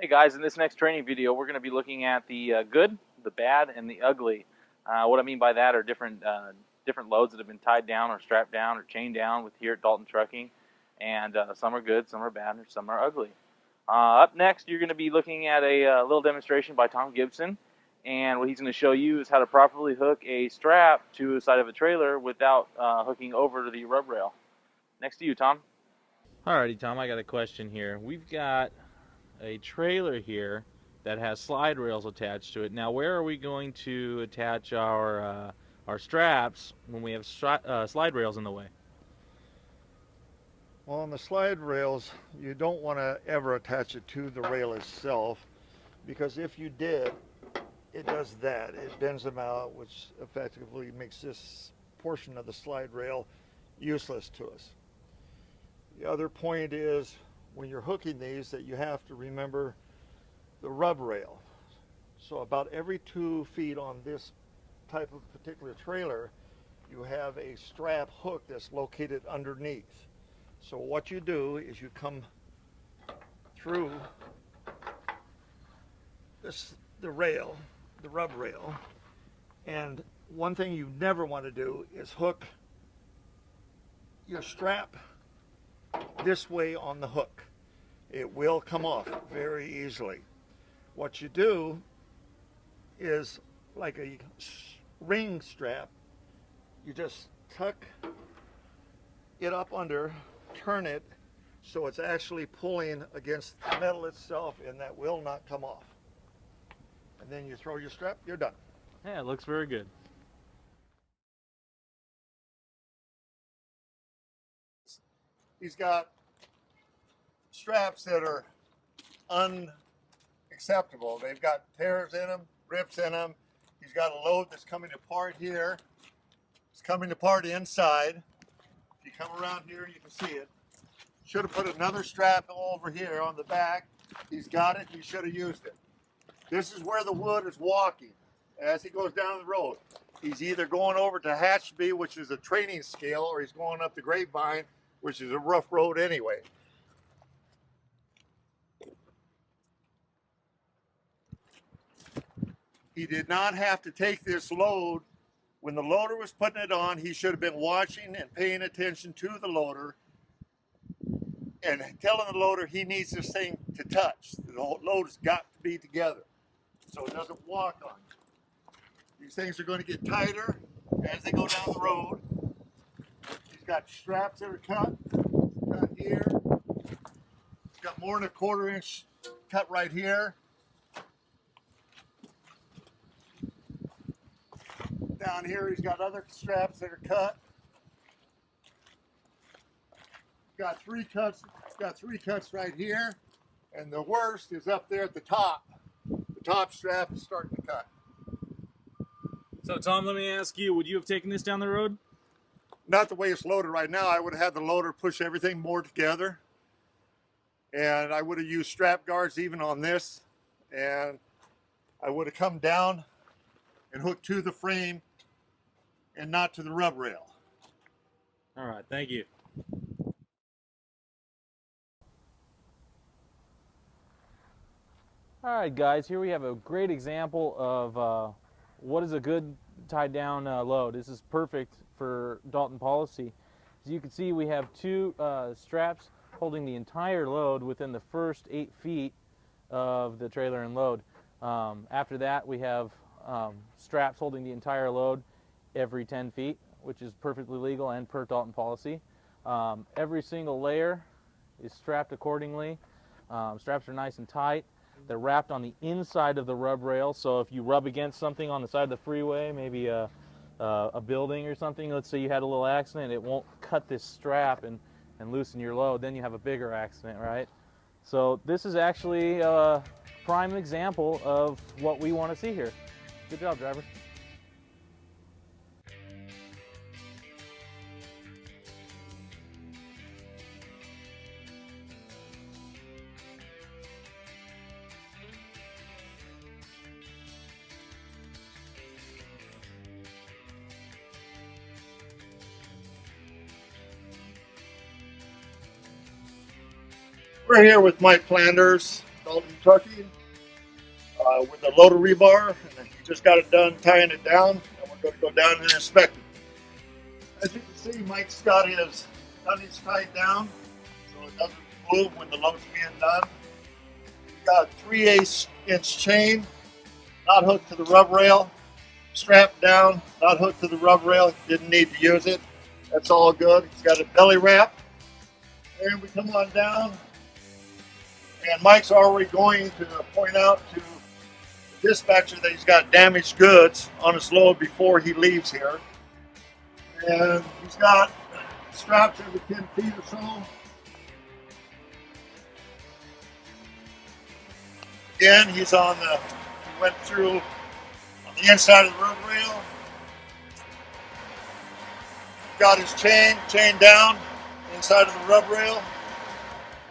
Hey guys, in this next training video, we're going to be looking at the good, the bad, and the ugly. What I mean by that are different loads that have been tied down or strapped down or chained down with here at Dalton Trucking, and some are good, some are bad, and some are ugly. Up next, you're going to be looking at a little demonstration by Tom Gibson, and what he's going to show you is how to properly hook a strap to the side of a trailer without hooking over to the rub rail. Next to you, Tom. Alrighty, Tom, I got a question here. We've got a trailer here that has slide rails attached to it. Now, where are we going to attach our straps when we have slide rails in the way? Well, on the slide rails, you don't want to ever attach it to the rail itself, because if you did, it does that. It bends them out, which effectively makes this portion of the slide rail useless to us. The other point is, when you're hooking these, that you have to remember the rub rail. So about every 2 feet on this type of particular trailer, you have a strap hook that's located underneath. So what you do is you come through the rail, the rub rail, and one thing you never want to do is hook your strap this way on the hook. It will come off very easily. What you do is, like a ring strap, you just tuck it up under, turn it so it's actually pulling against the metal itself, and that will not come off. And then you throw your strap, you're done. Yeah, it looks very good. He's got straps that are unacceptable. They've got tears in them, rips in them. He's got a load that's coming apart here. It's coming apart inside. If you come around here, you can see it. Should have put another strap over here on the back. He's got it. He should have used it. This is where the wood is walking as he goes down the road. He's either going over to Hatchby, which is a training scale, or he's going up the Grapevine, which is a rough road anyway. He did not have to take this load. When the loader was putting it on, he should have been watching and paying attention to the loader and telling the loader he needs this thing to touch. The load's got to be together so it doesn't walk on you. These things are going to get tighter as they go down the road. He's got straps that are cut here. He's got more than a 1/4 inch cut right here. Down here, he's got other straps that are cut. Got 3 cuts. Got 3 cuts right here, and the worst is up there at the top. The top strap is starting to cut. So, Tom, let me ask you: would you have taken this down the road? Not the way it's loaded right now. I would have had the loader push everything more together, and I would have used strap guards even on this, and I would have come down and hooked to the frame and not to the rub rail. All right, thank you. All right, guys, here we have a great example of what is a good tied down load. This is perfect for Dalton policy. As you can see, we have 2 straps holding the entire load within the first 8 feet of the trailer and load. After that, we have straps holding the entire load every 10 feet, which is perfectly legal and per Dalton policy. Every single layer is strapped accordingly. Straps are nice and tight. They're wrapped on the inside of the rub rail, so if you rub against something on the side of the freeway, maybe a building or something, let's say you had a little accident, it won't cut this strap and loosen your load, then you have a bigger accident, right? So this is actually a prime example of what we want to see here. Good job, driver. We're here with Mike Flanders, Dalton Trucking with a load of rebar, and he just got it done tying it down, and we're going to go down and inspect it. As you can see, Mike's got his tonnage tied down so it doesn't move when the load's being done. He's got a 3/8-inch chain, not hooked to the rub rail, strapped down, not hooked to the rub rail. Didn't need to use it. That's all good. He's got a belly wrap. And we come on down, and Mike's already going to point out to the dispatcher that he's got damaged goods on his load before he leaves here. And he's got straps every 10 feet or so. Again, he went through on the inside of the rub rail. Got his chain down inside of the rub rail,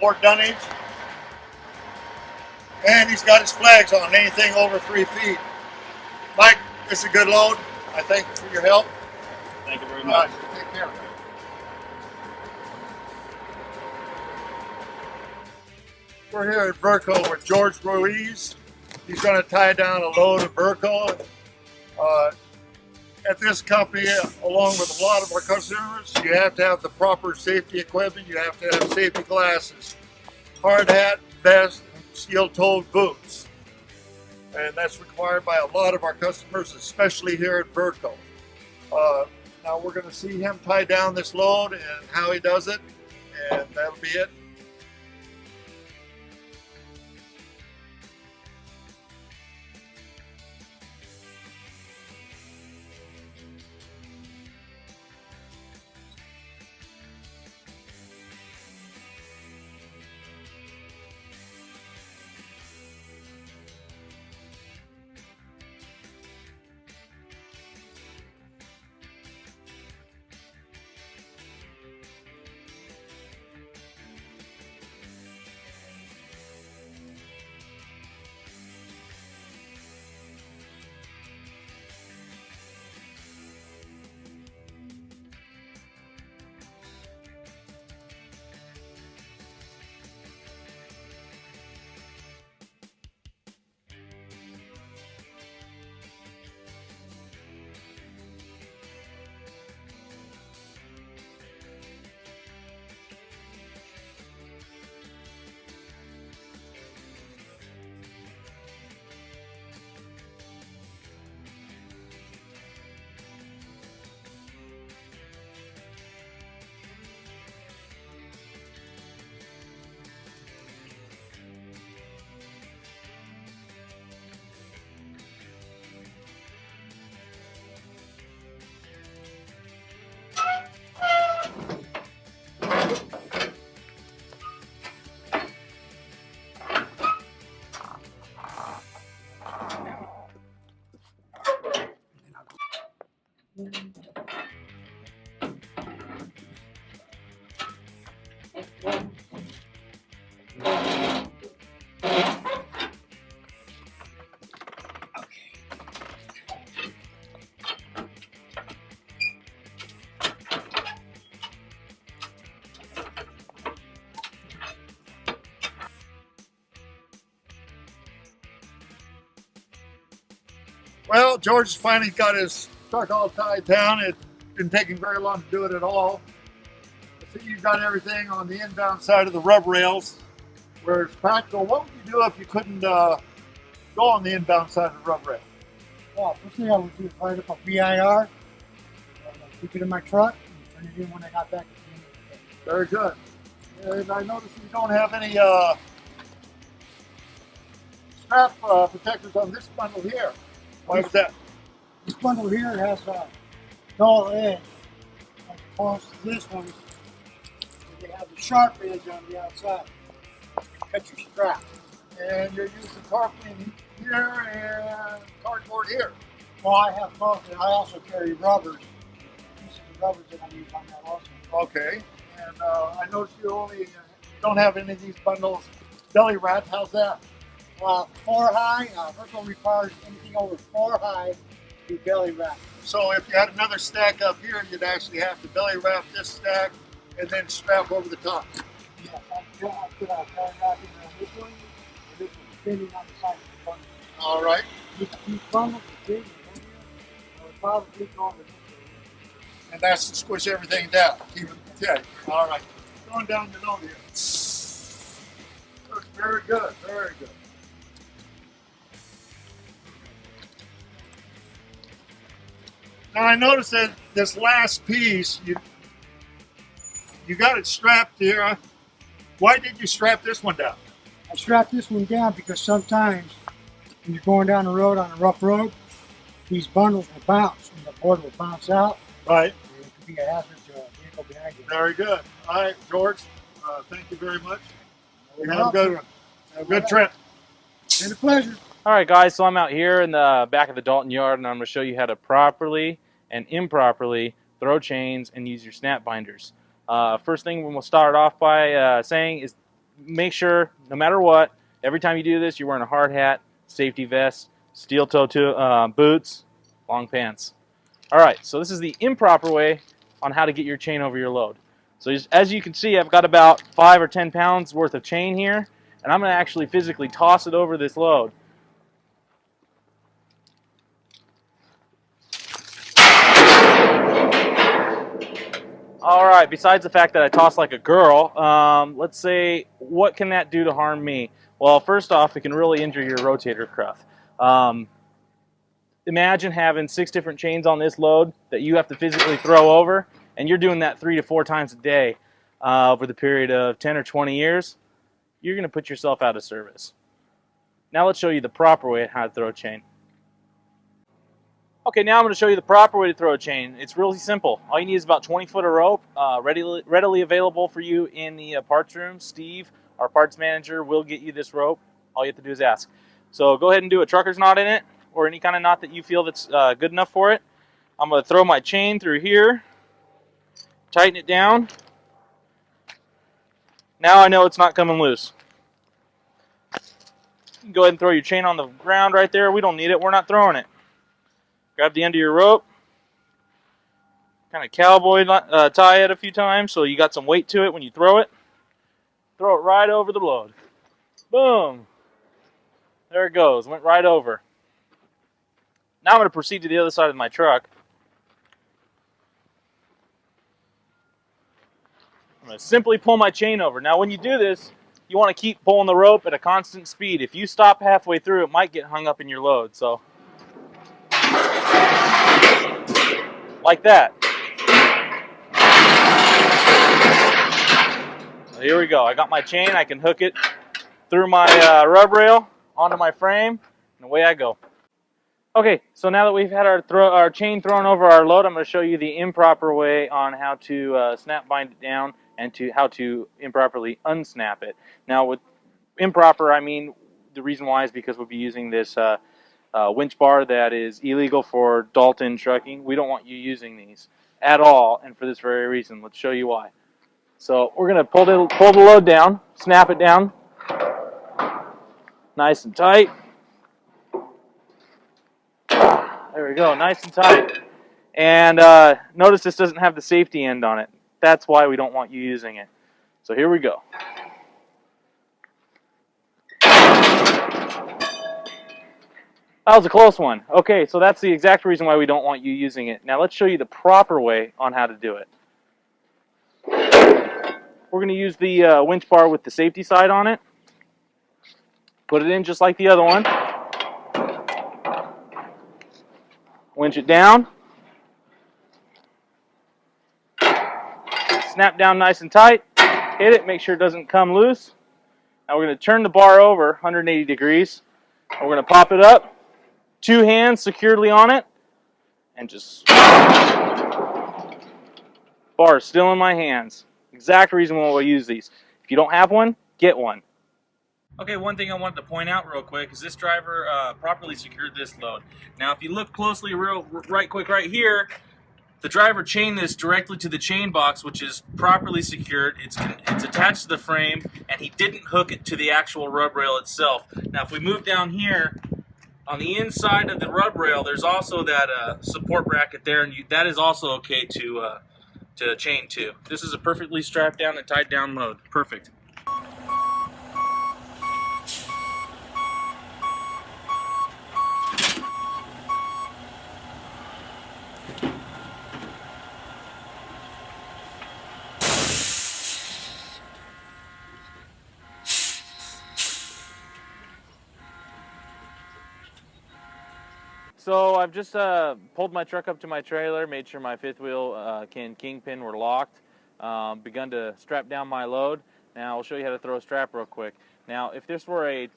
more dunnage. And he's got his flags on, anything over 3 feet. Mike, this is a good load. I thank you for your help. Thank you very much. Take care. We're here at Verco with George Ruiz. He's going to tie down a load of Verco. At this company, along with a lot of our customers, you have to have the proper safety equipment. You have to have safety glasses, hard hat, vest, steel-toed boots. And that's required by a lot of our customers, especially here at Verco. Now we're going to see him tie down this load and how he does it, and that'll be it. Well, George finally got his truck all tied down. It didn't take him very long to do it at all. I see you got everything on the inbound side of the rub rails where it's practical. What would you do if you couldn't go on the inbound side of the rub rail? Well, first thing I would do is write up a VIR, and keep it in my truck, and turn it in when I got back at the end of the day. Very good. And I noticed you don't have any strap protectors on this bundle here. Why is that? This bundle here has a dull edge, like close to this one. They have the sharp edge on the outside. Cut your strap. And you're using tarpaulin here and cardboard here. Well, I have both, and I also carry rubbers. Pieces of rubbers that I use on that also. Okay. And I noticed you don't have any of these bundles belly wrapped. How's that? 4 high, Verco requires anything over 4 high to be belly wrapped. So if you had another stack up here, you'd actually have to belly wrap this stack and then strap over the top. Yes, I put a belly wrapping on this one, and this spinning on the side of the bundle. All right. These bundles are big and heavy, I would probably go over this. And that's to squish everything down. Keep it tight. All right. Going down the load here. Looks very good. Very good. Now I noticed that this last piece, you got it strapped here. Why did you strap this one down? I strapped this one down because sometimes when you're going down the road on a rough road, these bundles will bounce and the board will bounce out. Right. And it could be a hazard to a vehicle behind you. Very good. All right, George. Thank you very much. You're Have a good one. Have a good trip. It's been a pleasure. All right, guys, so I'm out here in the back of the Dalton yard, and I'm going to show you how to properly and improperly throw chains and use your snap binders. First thing we'll start off by saying is make sure, no matter what, every time you do this, you're wearing a hard hat, safety vest, steel-toe boots, long pants. All right, so this is the improper way on how to get your chain over your load. So as you can see, I've got about 5 or 10 pounds worth of chain here, and I'm going to actually physically toss it over this load. All right, besides the fact that I toss like a girl, let's say, what can that do to harm me? Well, first off, it can really injure your rotator cuff. Imagine having 6 different chains on this load that you have to physically throw over, and you're doing that 3 to 4 times a day over the period of 10 or 20 years. You're going to put yourself out of service. Now let's show you the proper way how to throw a chain. Okay, now I'm going to show you the proper way to throw a chain. It's really simple. All you need is about 20 foot of rope, readily available for you in the parts room. Steve, our parts manager, will get you this rope. All you have to do is ask. So go ahead and do a trucker's knot in it, or any kind of knot that you feel that's good enough for it. I'm going to throw my chain through here, tighten it down. Now I know it's not coming loose. You can go ahead and throw your chain on the ground right there. We don't need it. We're not throwing it. Grab the end of your rope, kind of cowboy tie it a few times so you got some weight to it when you throw it. Throw it right over the load. Boom. There it goes. Went right over. Now I'm going to proceed to the other side of my truck. I'm going to simply pull my chain over. Now when you do this, you want to keep pulling the rope at a constant speed. If you stop halfway through, it might get hung up in your load. So, like that. So here we go. I got my chain. I can hook it through my rub rail onto my frame, and away I go. Okay, so now that we've had our chain thrown over our load, I'm going to show you the improper way on how to snap bind it down and how to improperly unsnap it. Now with improper, I mean the reason why is because we'll be using this winch bar that is illegal for Dalton trucking. We don't want you using these at all, and for this very reason. Let's show you why. So we're going to pull the load down, snap it down, nice and tight. There we go, nice and tight. And notice this doesn't have the safety end on it. That's why we don't want you using it. So here we go. That was a close one. Okay, so that's the exact reason why we don't want you using it. Now let's show you the proper way on how to do it. We're going to use the winch bar with the safety side on it. Put it in just like the other one. Winch it down. Snap down nice and tight. Hit it, make sure it doesn't come loose. Now we're going to turn the bar over 180 degrees. And we're going to pop it up. 2 hands securely on it. And just... Bar is still in my hands. Exact reason why we'll use these. If you don't have one, get one. Okay, one thing I wanted to point out real quick is this driver properly secured this load. Now if you look closely right quick right here, the driver chained this directly to the chain box, which is properly secured. It's attached to the frame, and he didn't hook it to the actual rub rail itself. Now if we move down here, on the inside of the rub rail, there's also that support bracket there, and that is also okay to chain to. This is a perfectly strapped down and tied down load. Perfect. So I've just pulled my truck up to my trailer, made sure my fifth wheel kingpin were locked, begun to strap down my load. Now I'll show you how to throw a strap real quick. Now if this were a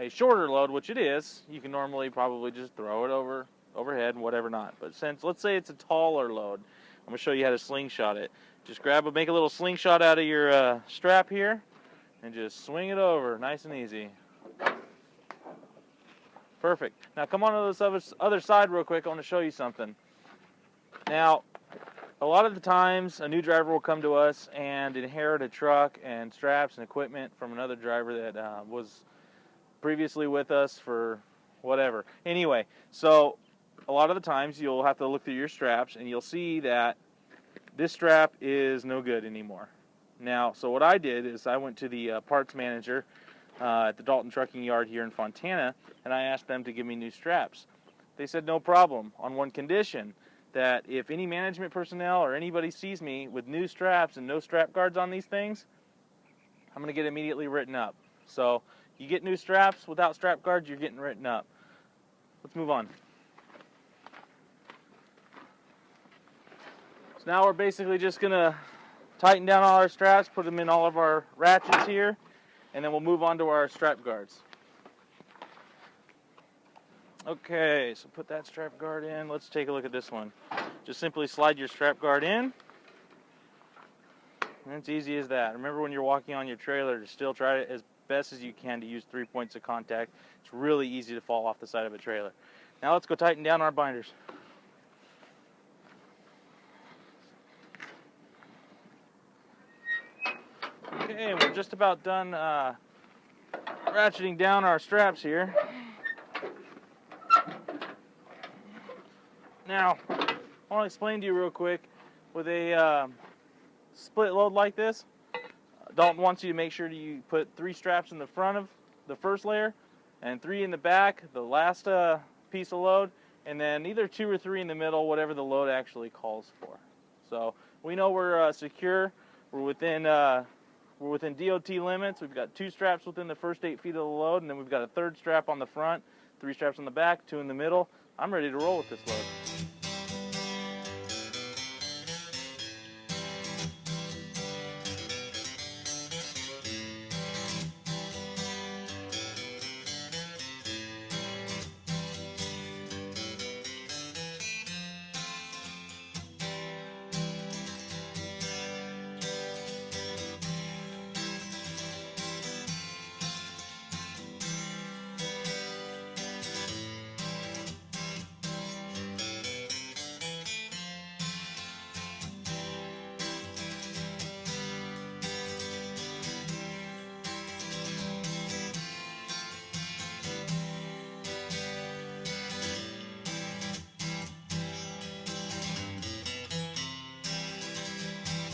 shorter load, which it is, you can normally probably just throw it overhead and whatever not. But since, let's say it's a taller load, I'm going to show you how to slingshot it. Just make a little slingshot out of your strap here and just swing it over, nice and easy. Perfect. Now come on to this other side real quick. I want to show you something. Now, a lot of the times a new driver will come to us and inherit a truck and straps and equipment from another driver that was previously with us for whatever. Anyway, so a lot of the times you'll have to look through your straps and you'll see that this strap is no good anymore. Now, so what I did is I went to the parts manager at the Dalton trucking yard here in Fontana, and I asked them to give me new straps. They said no problem, on one condition, that if any management personnel or anybody sees me with new straps and no strap guards on these things, I'm going to get immediately written up. So you get new straps without strap guards, you're getting written up. Let's move on. So now we're basically just going to tighten down all our straps, put them in all of our ratchets here, and then we'll move on to our strap guards. Okay, so put that strap guard in. Let's take a look at this one. Just simply slide your strap guard in. And it's easy as that. Remember, when you're walking on your trailer, to still try as best as you can to use 3 points of contact. It's really easy to fall off the side of a trailer. Now let's go tighten down our binders. Okay, we're just about done ratcheting down our straps here. Now, I want to explain to you real quick, with a split load like this, Dalton wants you to make sure you put 3 straps in the front of the first layer, and 3 in the back, the last piece of load, and then either 2 or 3 in the middle, whatever the load actually calls for. So we know we're secure. We're within DOT limits. We've got 2 straps within the first 8 feet of the load, and then we've got a 3rd strap on the front, 3 straps on the back, 2 in the middle. I'm ready to roll with this load.